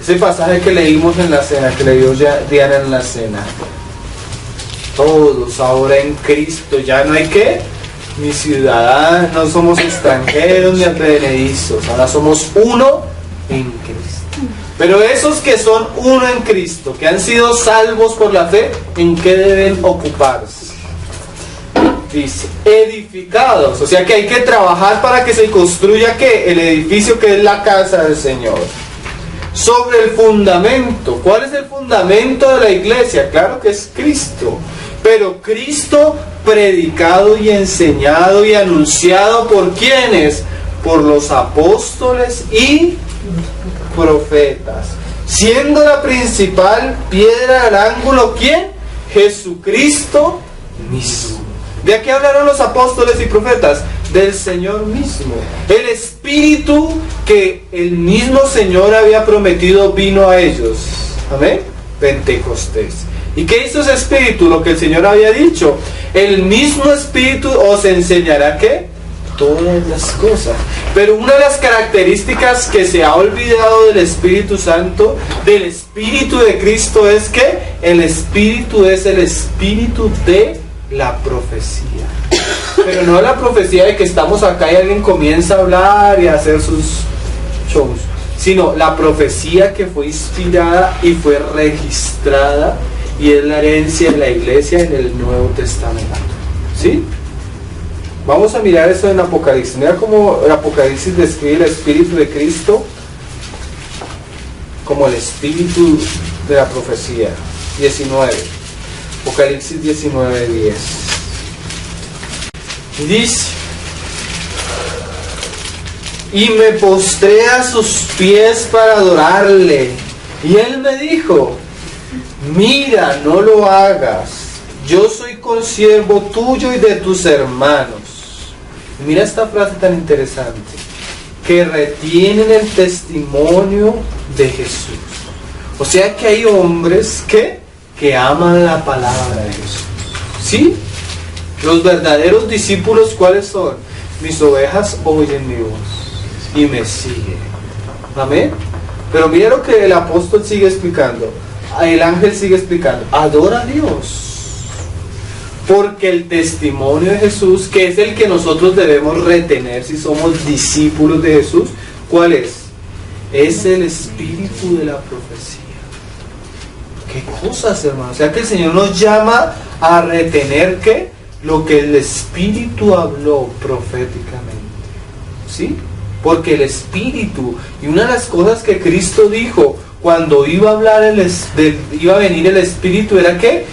Speaker 1: Ese pasaje que leímos en la cena, que leyó Diana en la cena. Todos ahora en Cristo, ya no hay que, ni ciudadanos, no somos extranjeros ni advenedizos, ahora somos uno en Cristo. Pero esos que son uno en Cristo, que han sido salvos por la fe, ¿en qué deben ocuparse? Dice, edificados, o sea que hay que trabajar para que se construya ¿qué? El edificio que es la casa del Señor. Sobre el fundamento. ¿Cuál es el fundamento de la iglesia? Claro que es Cristo. Pero Cristo predicado y enseñado y anunciado ¿por quiénes? Por los apóstoles y profetas, siendo la principal piedra del ángulo ¿quién? Jesucristo mismo. ¿De qué hablaron los apóstoles y profetas? del Señor mismo. El Espíritu que el mismo Señor había prometido vino a ellos. Amén. Pentecostés. ¿Y qué hizo ese Espíritu? Lo que el Señor había dicho. El mismo Espíritu os enseñará ¿qué? Todas las cosas. Pero una de las características que se ha olvidado del Espíritu Santo, del Espíritu de Cristo, es que el Espíritu es el Espíritu de la profecía. Pero no la profecía de que estamos acá y alguien comienza a hablar y a hacer sus shows, sino la profecía que fue inspirada y fue registrada y es la herencia de la iglesia en el Nuevo Testamento. ¿Sí? Vamos a mirar eso en Apocalipsis. Mira cómo el Apocalipsis describe el Espíritu de Cristo como el Espíritu de la profecía. 19. Apocalipsis 19:10. Dice: y me postré a sus pies para adorarle. Y él me dijo: mira, no lo hagas. Yo soy consiervo tuyo y de tus hermanos. Y mira esta frase tan interesante: que retienen el testimonio de Jesús. O sea que hay hombres que aman la palabra de Jesús. ¿Sí? Los verdaderos discípulos, ¿cuáles son? Mis ovejas oyen mi voz y me siguen. Amén. Pero mira lo que el apóstol sigue explicando. El ángel sigue explicando: adora a Dios. Porque el testimonio de Jesús, que es el que nosotros debemos retener si somos discípulos de Jesús, ¿cuál es? Es el espíritu de la profecía. ¿Qué cosas, hermanos? O sea que el Señor nos llama a retener ¿qué? Lo que el Espíritu habló proféticamente. ¿Sí? Porque el Espíritu, y una de las cosas que Cristo dijo cuando iba a hablar iba a venir el Espíritu, era que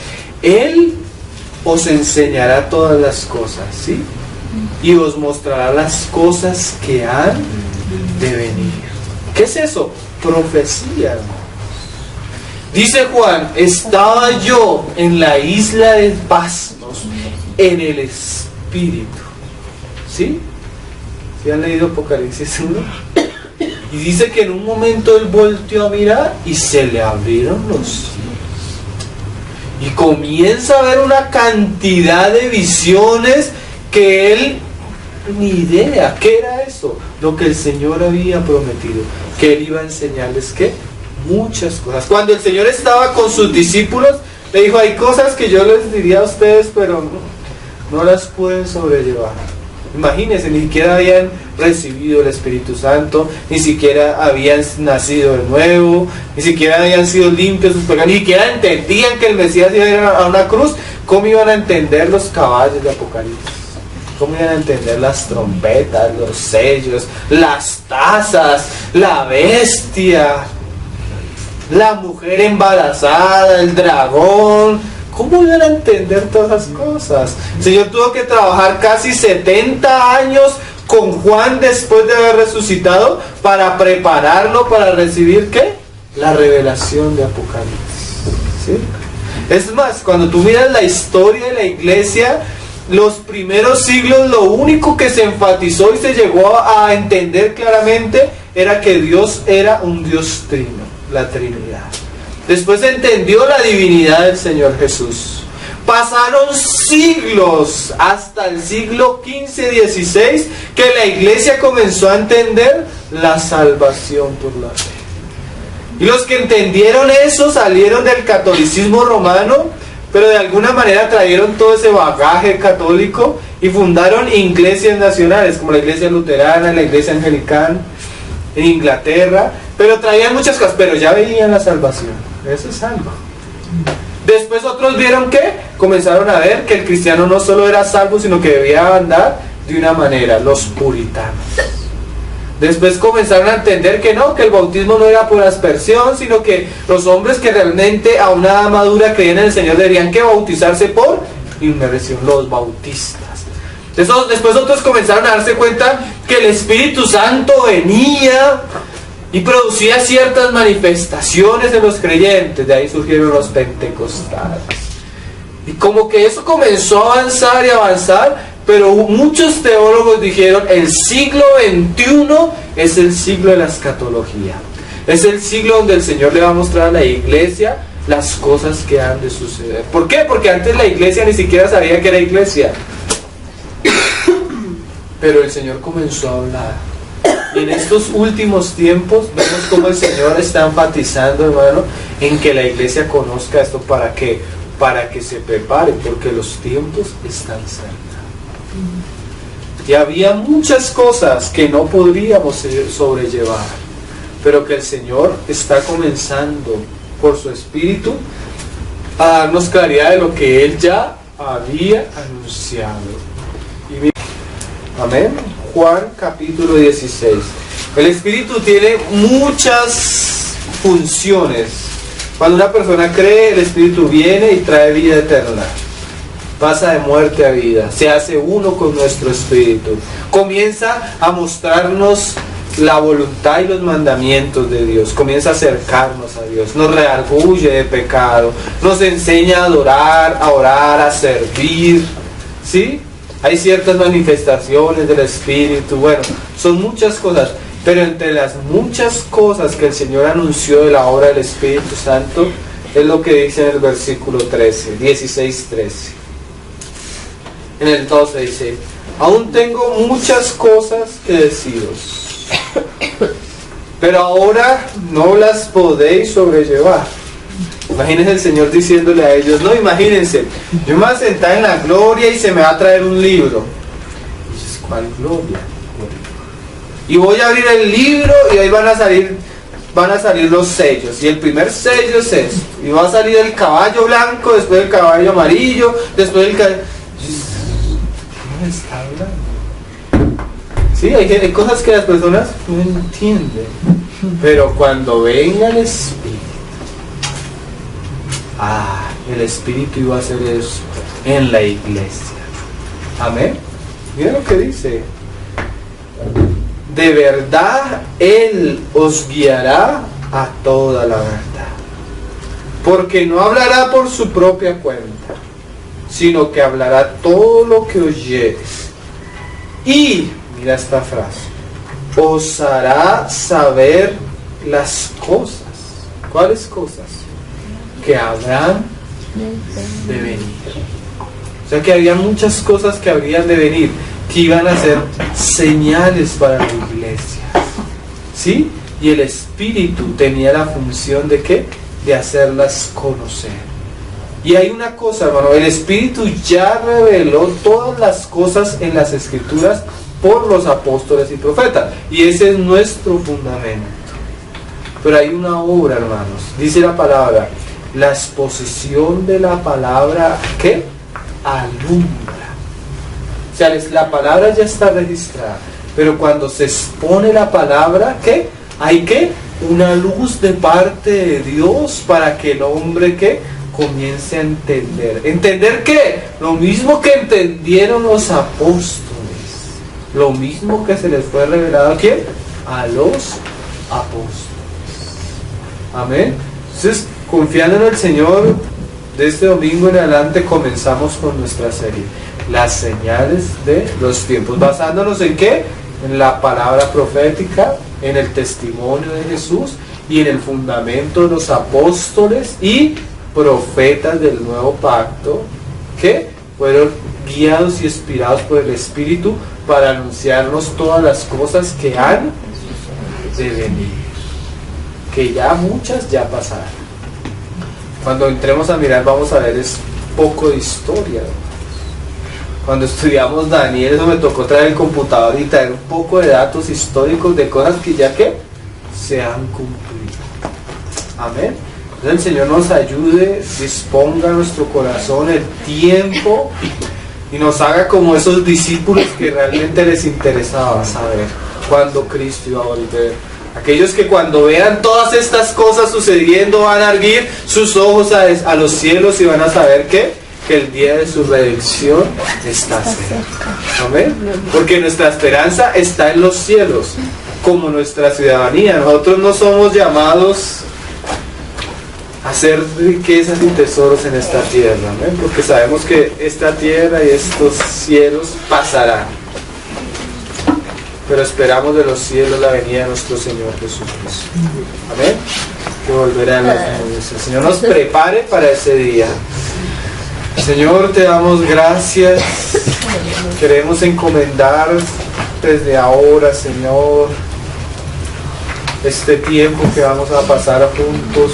Speaker 1: Él os enseñará todas las cosas, ¿sí? Y os mostrará las cosas que han de venir. ¿Qué es eso? Profecía, hermanos. Dice Juan: estaba yo en la isla de Pasmos en el Espíritu. ¿Sí? ¿Sí han leído Apocalipsis 1? Y dice que en un momento él volteó a mirar y se le abrieron los cielos. Y comienza a ver una cantidad de visiones que él ni idea. ¿Qué era eso? Lo que el Señor había prometido. Que él iba a enseñarles ¿qué? Muchas cosas. Cuando el Señor estaba con sus discípulos, le dijo: hay cosas que yo les diría a ustedes, pero no las pueden sobrellevar. Imagínense, ni siquiera habían recibido el Espíritu Santo, ni siquiera habían nacido de nuevo, ni siquiera habían sido limpios sus pecados, ni siquiera entendían que el Mesías iba a ir a una cruz. ¿Cómo iban a entender los caballos de Apocalipsis? ¿Cómo iban a entender las trompetas, los sellos, las tazas, la bestia, la mujer embarazada, el dragón? ¿Cómo iban a entender todas esas cosas? El Señor tuvo que trabajar casi 70 años con Juan después de haber resucitado para prepararlo para recibir ¿qué? La revelación de Apocalipsis. ¿Sí? Es más, cuando tú miras la historia de la iglesia, los primeros siglos, lo único que se enfatizó y se llegó a entender claramente era que Dios era un Dios trino, la Trinidad. Después se entendió la divinidad del Señor Jesús. Pasaron siglos, hasta el siglo XV-XVI, que la iglesia comenzó a entender la salvación por la fe. Y los que entendieron eso salieron del catolicismo romano, pero de alguna manera trajeron todo ese bagaje católico y fundaron iglesias nacionales, como la iglesia luterana, la iglesia anglicana en Inglaterra, pero traían muchas cosas, pero ya veían la salvación. Eso es algo. Después otros vieron que comenzaron a ver que el cristiano no solo era salvo, sino que debía andar de una manera, los puritanos. Después comenzaron a entender que no, que el bautismo no era por aspersión, sino que los hombres que realmente a una edad madura creían en el Señor deberían que bautizarse por inmersión, los bautistas. Después otros comenzaron a darse cuenta que el Espíritu Santo venía y producía ciertas manifestaciones en los creyentes. De ahí surgieron los pentecostales. Y como que eso comenzó a avanzar y avanzar, pero muchos teólogos dijeron el siglo XXI es el siglo de la escatología. Es el siglo donde el Señor le va a mostrar a la iglesia las cosas que han de suceder. ¿Por qué? Porque antes la iglesia ni siquiera sabía que era iglesia. Pero el Señor comenzó a hablar. Y en estos últimos tiempos vemos cómo el Señor está enfatizando, hermano, en que la iglesia conozca esto. ¿Para qué? Para que se prepare, porque los tiempos están cerca. Y había muchas cosas que no podríamos sobrellevar, pero que el Señor está comenzando por su Espíritu a darnos claridad de lo que Él ya había anunciado. Y mira, amén. Juan capítulo 16. El Espíritu tiene muchas funciones. Cuando una persona cree, el Espíritu viene y trae vida eterna. Pasa de muerte a vida, se hace uno con nuestro espíritu, comienza a mostrarnos la voluntad y los mandamientos de Dios, comienza a acercarnos a Dios, nos redarguye de pecado, nos enseña a adorar, a orar, a servir, ¿sí? Hay ciertas manifestaciones del Espíritu, bueno, son muchas cosas, pero entre las muchas cosas que el Señor anunció de la obra del Espíritu Santo, es lo que dice en el versículo 13, 16-13. En el 12 dice, aún tengo muchas cosas que deciros, pero ahora no las podéis sobrellevar. Imagínense el Señor diciéndole a ellos, no, imagínense, yo me voy a sentar en la gloria y se me va a traer un libro. Y dices, ¿cuál gloria? Y voy a abrir el libro y ahí van a salir los sellos. Y el primer sello es esto. Y va a salir el caballo blanco, después el caballo amarillo, después el caballo... ¿Qué está hablando? Sí, hay cosas que las personas no entienden. Pero cuando venga el Espíritu, el Espíritu iba a hacer eso en la iglesia. Amén. Mira lo que dice. De verdad, Él os guiará a toda la verdad. Porque no hablará por su propia cuenta, sino que hablará todo lo que oyeres. Y, mira esta frase, os hará saber las cosas. ¿Cuáles cosas? Que habrán de venir. O sea que había muchas cosas que habrían de venir, que iban a ser señales para la iglesia. ¿Sí? Y el Espíritu tenía la función de ¿qué? De hacerlas conocer. Y hay una cosa, hermano, el Espíritu ya reveló todas las cosas en las Escrituras por los apóstoles y profetas. Y ese es nuestro fundamento. Pero hay una obra, hermanos. Dice la palabra, la exposición de la palabra, ¿qué? Alumbra. O sea, la palabra ya está registrada. Pero cuando se expone la palabra, ¿qué? Hay ¿qué? Una luz de parte de Dios para que el hombre, ¿qué? Comience a entender. ¿Entender qué? Lo mismo que entendieron los apóstoles. Lo mismo que se les fue revelado ¿a quién? A los apóstoles. Amén. Entonces, confiando en el Señor, de este domingo en adelante comenzamos con nuestra serie, las señales de los tiempos. ¿Basándonos en qué? En la palabra profética, en el testimonio de Jesús y en el fundamento de los apóstoles y profetas del nuevo pacto que fueron guiados y inspirados por el Espíritu para anunciarnos todas las cosas que han de venir, que ya muchas ya pasaron. Cuando entremos a mirar vamos a ver es poco de historia. Cuando estudiamos Daniel, eso me tocó traer el computador y traer un poco de datos históricos de cosas que ya que se han cumplido. Amén. Entonces el Señor nos ayude, disponga nuestro corazón, el tiempo, y nos haga como esos discípulos que realmente les interesaba saber cuándo Cristo iba a volver. Aquellos que cuando vean todas estas cosas sucediendo van a erguir sus ojos a los cielos y van a saber que el día de su redención está cerca. Amén. Porque nuestra esperanza está en los cielos, como nuestra ciudadanía. Nosotros no somos llamados hacer riquezas y tesoros en esta tierra, amén, porque sabemos que esta tierra y estos cielos pasarán, pero esperamos de los cielos la venida de nuestro Señor Jesucristo, amén, que volverá en las nubes. El Señor nos prepare para ese día. Señor, te damos gracias, queremos encomendar desde ahora, Señor, este tiempo que vamos a pasar juntos.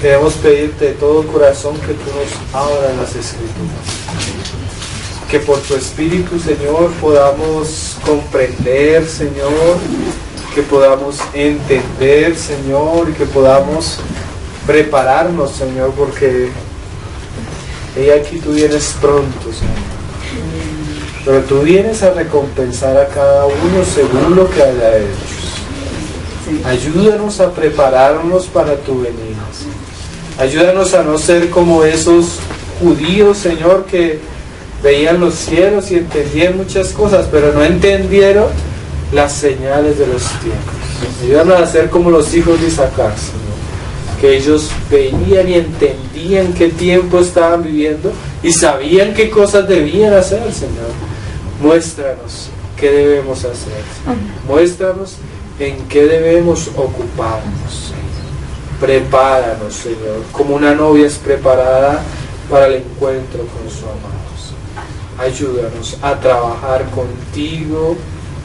Speaker 1: Queremos pedirte de todo corazón que tú nos abras las Escrituras, que por tu Espíritu, Señor, podamos comprender, Señor, que podamos entender, Señor, y que podamos prepararnos, Señor, porque aquí tú vienes pronto, Señor, pero tú vienes a recompensar a cada uno según lo que haya hecho. Ayúdanos a prepararnos para tu venida. Ayúdanos a no ser como esos judíos, Señor, que veían los cielos y entendían muchas cosas, pero no entendieron las señales de los tiempos. Ayúdanos a ser como los hijos de Isaacar, Señor, que ellos veían y entendían qué tiempo estaban viviendo y sabían qué cosas debían hacer, Señor. Muéstranos qué debemos hacer. Muéstranos en qué debemos ocuparnos. Prepáranos, Señor, como una novia es preparada para el encuentro con su amado. Ayúdanos a trabajar contigo,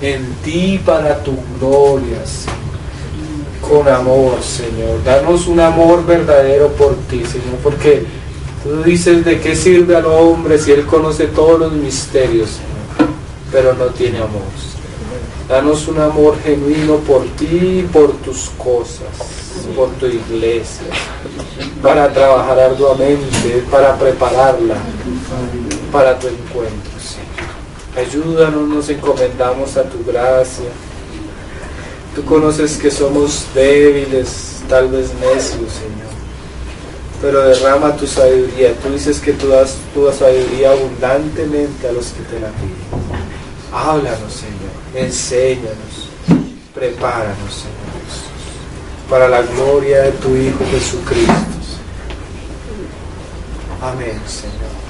Speaker 1: en ti, para tu gloria, Señor. Con amor, Señor. Danos un amor verdadero por ti, Señor, porque tú dices de qué sirve al hombre si él conoce todos los misterios, Señor, pero no tiene amor. Danos un amor genuino por ti y por tus cosas, por tu iglesia, para trabajar arduamente, para prepararla para tu encuentro, Señor. Ayúdanos, nos encomendamos a tu gracia. Tú conoces que somos débiles, tal vez necios, Señor, pero derrama tu sabiduría. Tú dices que tú das tu sabiduría abundantemente a los que te la piden. Háblanos, Señor, enséñanos, prepáranos, Señor Jesús, para la gloria de tu Hijo Jesucristo. Amén, Señor.